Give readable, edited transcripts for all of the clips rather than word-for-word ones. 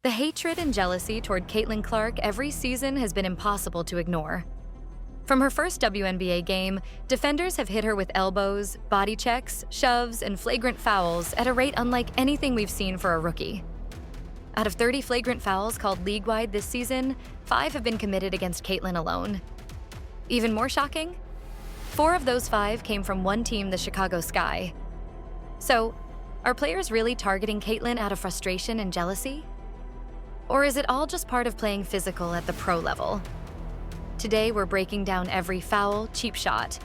The hatred and jealousy toward Caitlin Clark every season has been impossible to ignore. From her first WNBA game, defenders have hit her with elbows, body checks, shoves, and flagrant fouls at a rate unlike anything we've seen for a rookie. Out of 30 flagrant fouls called league-wide this season, 5 have been committed against Caitlin alone. Even more shocking? 4 of those 5 came from one team, the Chicago Sky. So, are players really targeting Caitlin out of frustration and jealousy? Or is it all just part of playing physical at the pro level? Today, we're breaking down every foul, cheap shot,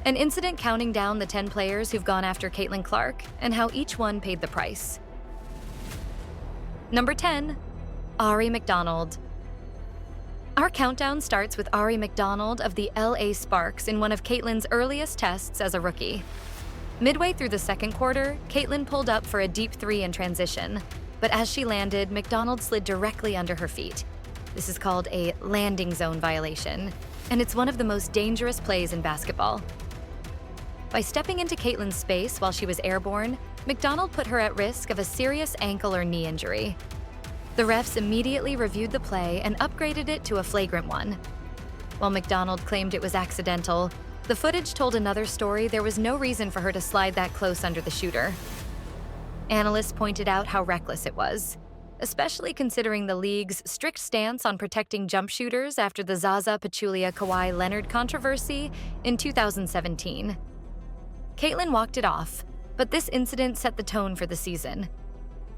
an incident counting down the 10 players who've gone after Caitlin Clark and how each one paid the price. Number 10, Ari McDonald. Our countdown starts with Ari McDonald of the LA Sparks in one of Caitlin's earliest tests as a rookie. Midway through the second quarter, Caitlin pulled up for a deep 3 in transition, but as she landed, McDonald slid directly under her feet. This is called a landing zone violation, and it's one of the most dangerous plays in basketball. By stepping into Caitlin's space while she was airborne, McDonald put her at risk of a serious ankle or knee injury. The refs immediately reviewed the play and upgraded it to a flagrant one. While McDonald claimed it was accidental, the footage told another story. There was no reason for her to slide that close under the shooter. Analysts pointed out how reckless it was, especially considering the league's strict stance on protecting jump shooters after the Zaza Pachulia-Kawhi Leonard controversy in 2017. Caitlin walked it off, but this incident set the tone for the season.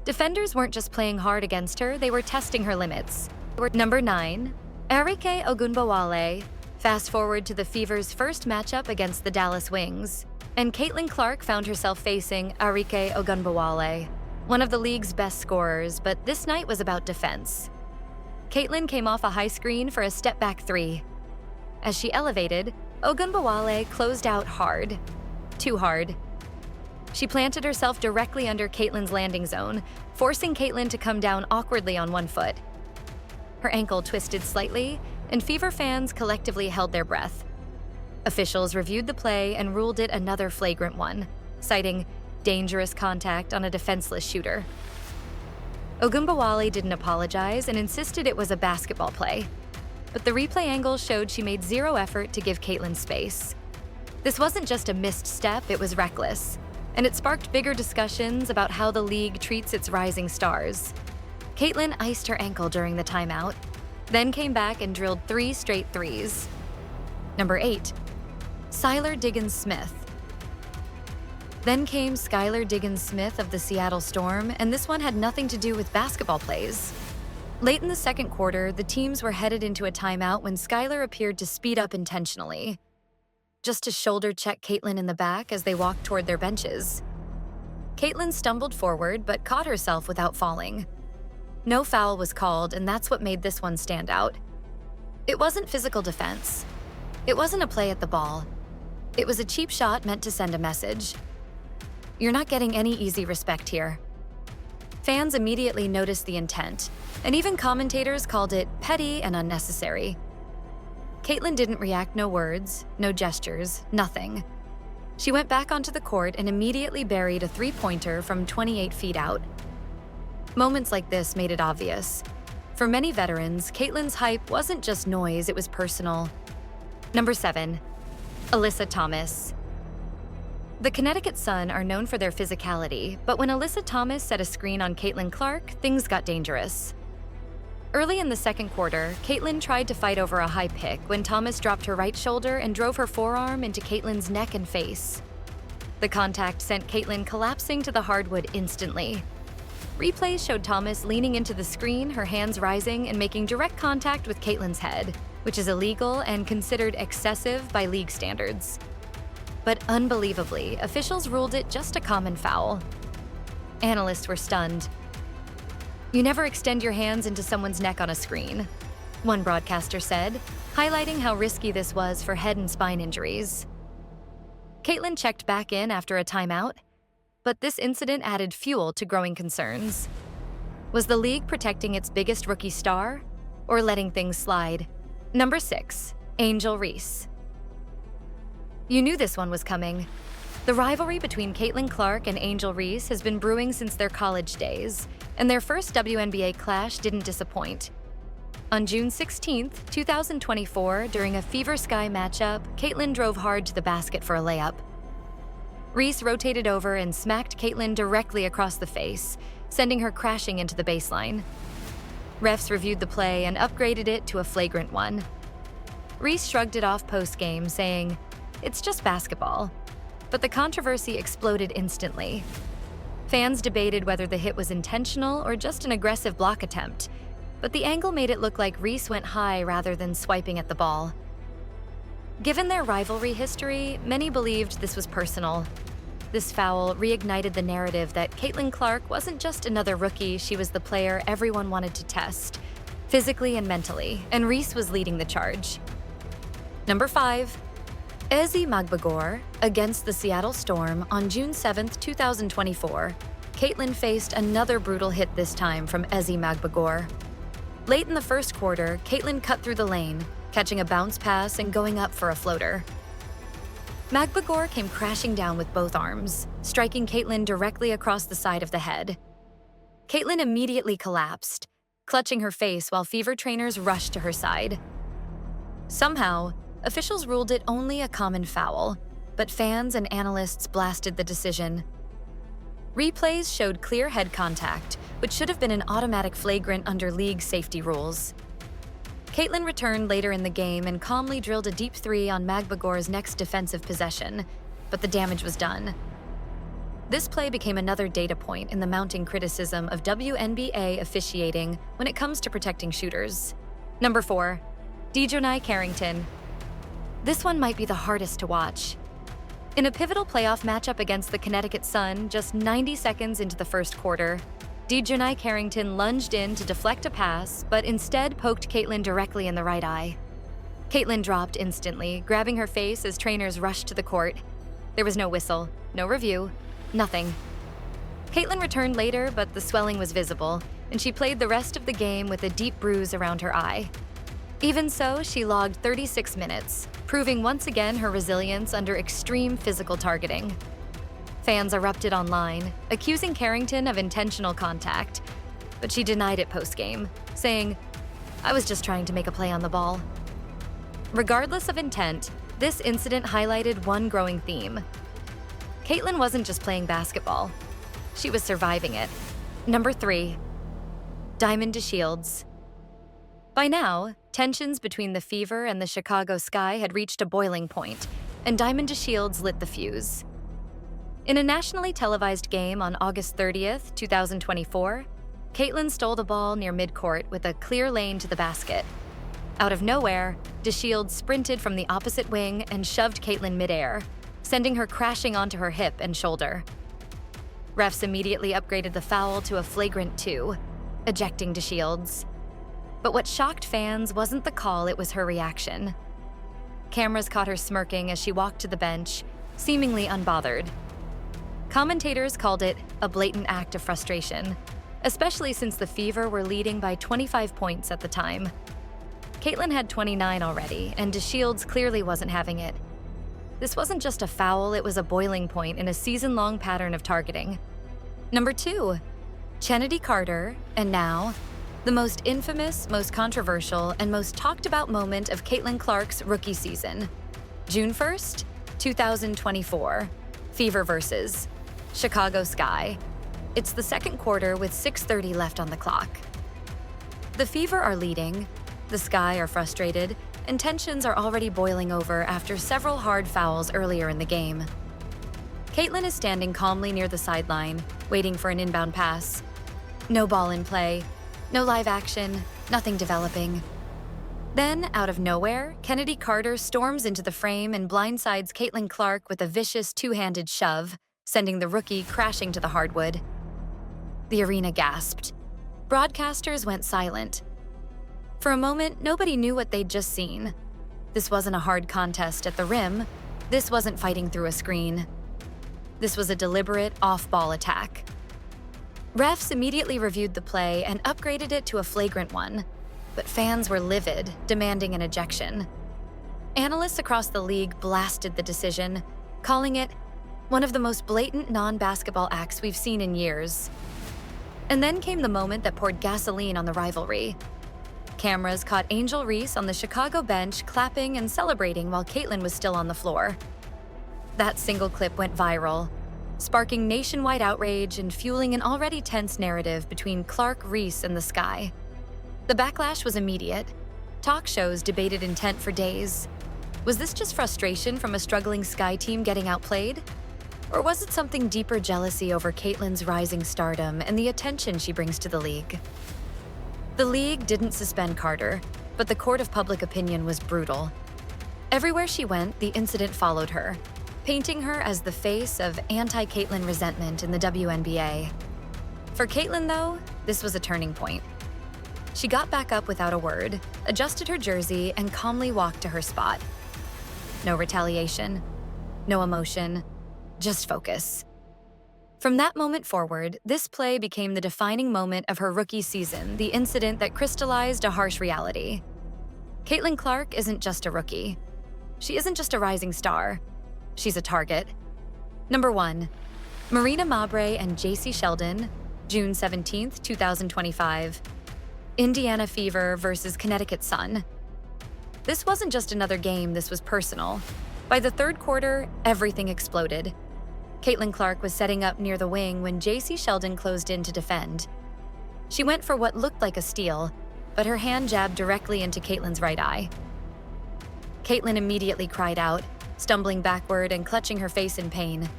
Defenders weren't just playing hard against her, they were testing her limits. Number 9, Arike Ogunbowale. Fast forward to the Fever's first matchup against the Dallas Wings, and Caitlin Clark found herself facing Arike Ogunbowale, one of the league's best scorers, but this night was about defense. Caitlin came off a high screen for a step-back 3. As she elevated, Ogunbowale closed out hard. Too hard. She planted herself directly under Caitlin's landing zone, forcing Caitlin to come down awkwardly on one foot. Her ankle twisted slightly, and Fever fans collectively held their breath. Officials reviewed the play and ruled it another flagrant one, citing dangerous contact on a defenseless shooter. Ogunbowale didn't apologize and insisted it was a basketball play, but the replay angle showed she made zero effort to give Caitlin space. This wasn't just a missed step, it was reckless, and it sparked bigger discussions about how the league treats its rising stars. Caitlin iced her ankle during the timeout, then came back and drilled 3 straight threes. Number 8, Skylar Diggins-Smith. Then came Skylar Diggins-Smith of the Seattle Storm, and this one had nothing to do with basketball plays. Late in the second quarter, the teams were headed into a timeout when Skylar appeared to speed up intentionally, just to shoulder check Caitlin in the back as they walked toward their benches. Caitlin stumbled forward but caught herself without falling. No foul was called, and that's what made this one stand out. It wasn't physical defense. It wasn't a play at the ball. It was a cheap shot meant to send a message. You're not getting any easy respect here. Fans immediately noticed the intent, and even commentators called it petty and unnecessary. Caitlin didn't react, no words, no gestures, nothing. She went back onto the court and immediately buried a 3-pointer from 28 feet out. Moments like this made it obvious. For many veterans, Caitlin's hype wasn't just noise, it was personal. Number 7, Alyssa Thomas. The Connecticut Sun are known for their physicality, but when Alyssa Thomas set a screen on Caitlin Clark, things got dangerous. Early in the second quarter, Caitlin tried to fight over a high pick when Thomas dropped her right shoulder and drove her forearm into Caitlin's neck and face. The contact sent Caitlin collapsing to the hardwood instantly. Replays showed Thomas leaning into the screen, her hands rising and making direct contact with Caitlin's head, which is illegal and considered excessive by league standards. But unbelievably, officials ruled it just a common foul. Analysts were stunned. "You never extend your hands into someone's neck on a screen," one broadcaster said, highlighting how risky this was for head and spine injuries. Caitlin checked back in after a timeout, but this incident added fuel to growing concerns. Was the league protecting its biggest rookie star, or letting things slide? Number 6, Angel Reese. You knew this one was coming. The rivalry between Caitlin Clark and Angel Reese has been brewing since their college days, and their first WNBA clash didn't disappoint. On June 16, 2024, during a Fever Sky matchup, Caitlin drove hard to the basket for a layup. Reese rotated over and smacked Caitlin directly across the face, sending her crashing into the baseline. Refs reviewed the play and upgraded it to a flagrant one. Reese shrugged it off post-game, saying, "It's just basketball." But the controversy exploded instantly. Fans debated whether the hit was intentional or just an aggressive block attempt, but the angle made it look like Reese went high rather than swiping at the ball. Given their rivalry history, many believed this was personal. This foul reignited the narrative that Caitlin Clark wasn't just another rookie, she was the player everyone wanted to test, physically and mentally, and Reese was leading the charge. Number 5. Reese and Magbegor against the Seattle Storm on June 7, 2024. Caitlin faced another brutal hit this time from Reese and Magbegor. Late in the first quarter, Caitlin cut through the lane, catching a bounce pass and going up for a floater. Magbegor came crashing down with both arms, striking Caitlin directly across the side of the head. Caitlin immediately collapsed, clutching her face while Fever trainers rushed to her side. Somehow, officials ruled it only a common foul, but fans and analysts blasted the decision. Replays showed clear head contact, which should have been an automatic flagrant under league safety rules. Caitlin returned later in the game and calmly drilled a deep three on Magbegor's next defensive possession, but the damage was done. This play became another data point in the mounting criticism of WNBA officiating when it comes to protecting shooters. Number 4. Dejanai Carrington. This one might be the hardest to watch. In a pivotal playoff matchup against the Connecticut Sun, just 90 seconds into the first quarter, Dejanai Carrington lunged in to deflect a pass, but instead poked Caitlin directly in the right eye. Caitlin dropped instantly, grabbing her face as trainers rushed to the court. There was no whistle, no review, nothing. Caitlin returned later, but the swelling was visible, and she played the rest of the game with a deep bruise around her eye. Even so, she logged 36 minutes, proving once again her resilience under extreme physical targeting. Fans erupted online, accusing Carrington of intentional contact, but she denied it post-game, saying, "I was just trying to make a play on the ball." Regardless of intent, this incident highlighted one growing theme. Caitlin wasn't just playing basketball. She was surviving it. Number 3. Diamond DeShields. By now, tensions between the Fever and the Chicago Sky had reached a boiling point, and Diamond DeShields lit the fuse. In a nationally televised game on August 30th, 2024, Caitlin stole the ball near midcourt with a clear lane to the basket. Out of nowhere, DeShields sprinted from the opposite wing and shoved Caitlin midair, sending her crashing onto her hip and shoulder. Refs immediately upgraded the foul to a flagrant 2, ejecting DeShields. But what shocked fans wasn't the call, it was her reaction. Cameras caught her smirking as she walked to the bench, seemingly unbothered. Commentators called it a blatant act of frustration, especially since the Fever were leading by 25 points at the time. Caitlin had 29 already, and DeShields clearly wasn't having it. This wasn't just a foul, it was a boiling point in a season-long pattern of targeting. Number 2, Chennedy Carter, and now, the most infamous, most controversial, and most talked about moment of Caitlin Clark's rookie season. June 1st, 2024, Fever versus Chicago Sky. It's the second quarter with 6:30 left on the clock. The Fever are leading, the Sky are frustrated, and tensions are already boiling over after several hard fouls earlier in the game. Caitlin is standing calmly near the sideline, waiting for an inbound pass. No ball in play, no live action, nothing developing. Then, out of nowhere, Chennedy Carter storms into the frame and blindsides Caitlin Clark with a vicious two-handed shove, sending the rookie crashing to the hardwood. The arena gasped. Broadcasters went silent. For a moment, nobody knew what they'd just seen. This wasn't a hard contest at the rim. This wasn't fighting through a screen. This was a deliberate, off-ball attack. Refs immediately reviewed the play and upgraded it to a flagrant one, but fans were livid, demanding an ejection. Analysts across the league blasted the decision, calling it one of the most blatant non-basketball acts we've seen in years. And then came the moment that poured gasoline on the rivalry. Cameras caught Angel Reese on the Chicago bench clapping and celebrating while Caitlin was still on the floor. That single clip went viral, sparking nationwide outrage and fueling an already tense narrative between Clark, Reese, and the Sky. The backlash was immediate. Talk shows debated intent for days. Was this just frustration from a struggling Sky team getting outplayed? Or was it something deeper jealousy over Caitlin's rising stardom and the attention she brings to the league? The league didn't suspend Carter, but the court of public opinion was brutal. Everywhere she went, the incident followed her, painting her as the face of anti-Caitlin resentment in the WNBA. For Caitlin, though, this was a turning point. She got back up without a word, adjusted her jersey, and calmly walked to her spot. No retaliation, no emotion, just focus. From that moment forward, this play became the defining moment of her rookie season, the incident that crystallized a harsh reality. Caitlin Clark isn't just a rookie. She isn't just a rising star. She's a target. Number 1, Marina Mabre and JC Sheldon, June 17, 2025. Indiana Fever versus Connecticut Sun. This wasn't just another game, this was personal. By the third quarter, everything exploded. Caitlin Clark was setting up near the wing when JC Sheldon closed in to defend. She went for what looked like a steal, but her hand jabbed directly into Caitlin's right eye. Caitlin immediately cried out, stumbling backward and clutching her face in pain.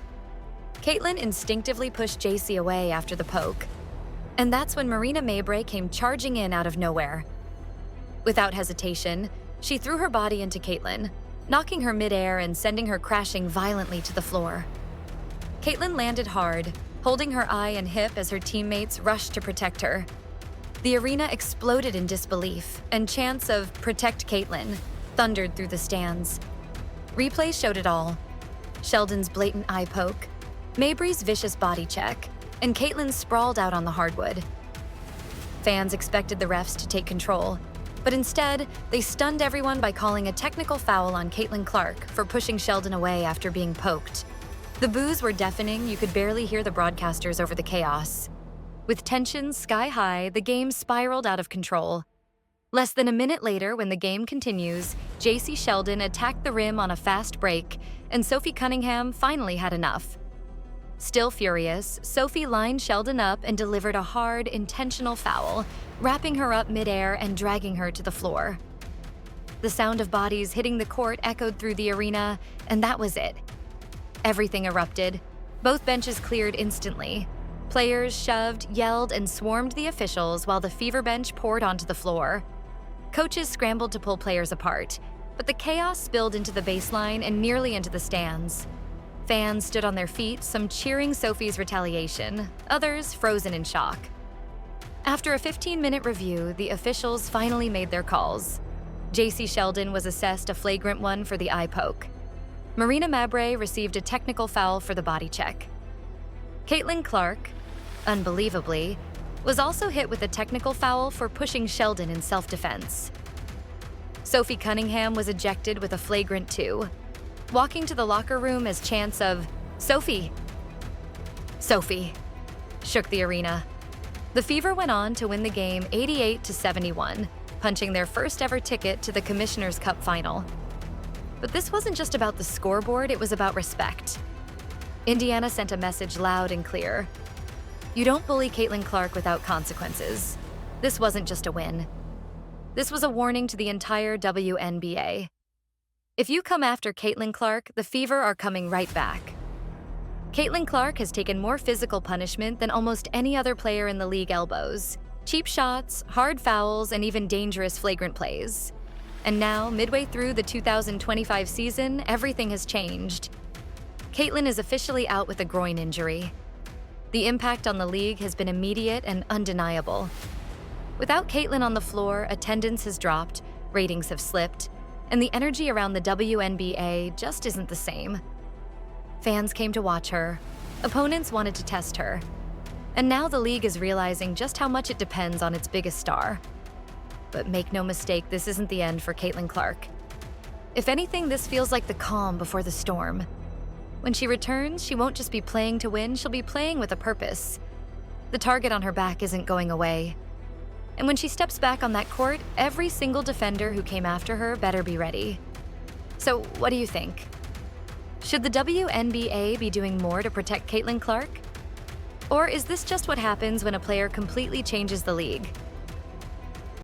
Caitlin instinctively pushed JC away after the poke. And that's when Marina Mabre came charging in out of nowhere. Without hesitation, she threw her body into Caitlin, knocking her midair and sending her crashing violently to the floor. Caitlin landed hard, holding her eye and hip as her teammates rushed to protect her. The arena exploded in disbelief, and chants of "Protect Caitlin" thundered through the stands. Replays showed it all. Sheldon's blatant eye poke, Mabry's vicious body check, and Caitlin sprawled out on the hardwood. Fans expected the refs to take control, but instead, they stunned everyone by calling a technical foul on Caitlin Clark for pushing Sheldon away after being poked. The boos were deafening, you could barely hear the broadcasters over the chaos. With tensions sky high, the game spiraled out of control. Less than a minute later, when the game continues, JC Sheldon attacked the rim on a fast break, and Sophie Cunningham finally had enough. Still furious, Sophie lined Sheldon up and delivered a hard, intentional foul, wrapping her up midair and dragging her to the floor. The sound of bodies hitting the court echoed through the arena, and that was it. Everything erupted. Both benches cleared instantly. Players shoved, yelled, and swarmed the officials while the Fever bench poured onto the floor. Coaches scrambled to pull players apart, but the chaos spilled into the baseline and nearly into the stands. Fans stood on their feet, some cheering Sophie's retaliation, others frozen in shock. After a 15-minute review, the officials finally made their calls. JC Sheldon was assessed a flagrant one for the eye poke. Marina Mabre received a technical foul for the body check. Caitlin Clark, unbelievably, was also hit with a technical foul for pushing Sheldon in self-defense. Sophie Cunningham was ejected with a flagrant 2, walking to the locker room as chants of "Sophie! Sophie!" shook the arena. The Fever went on to win the game 88-71, punching their first ever ticket to the Commissioner's Cup final. But this wasn't just about the scoreboard, it was about respect. Indiana sent a message loud and clear. You don't bully Caitlin Clark without consequences. This wasn't just a win. This was a warning to the entire WNBA. If you come after Caitlin Clark, the Fever are coming right back. Caitlin Clark has taken more physical punishment than almost any other player in the league elbows. Cheap shots, hard fouls, and even dangerous flagrant plays. And now, midway through the 2025 season, everything has changed. Caitlin is officially out with a groin injury. The impact on the league has been immediate and undeniable. Without Caitlin on the floor, attendance has dropped, ratings have slipped, and the energy around the WNBA just isn't the same. Fans came to watch her. Opponents wanted to test her. And now the league is realizing just how much it depends on its biggest star. But make no mistake, this isn't the end for Caitlin Clark. If anything, this feels like the calm before the storm. When she returns, she won't just be playing to win, she'll be playing with a purpose. The target on her back isn't going away. And when she steps back on that court, every single defender who came after her better be ready. So what do you think? Should the WNBA be doing more to protect Caitlin Clark? Or is this just what happens when a player completely changes the league?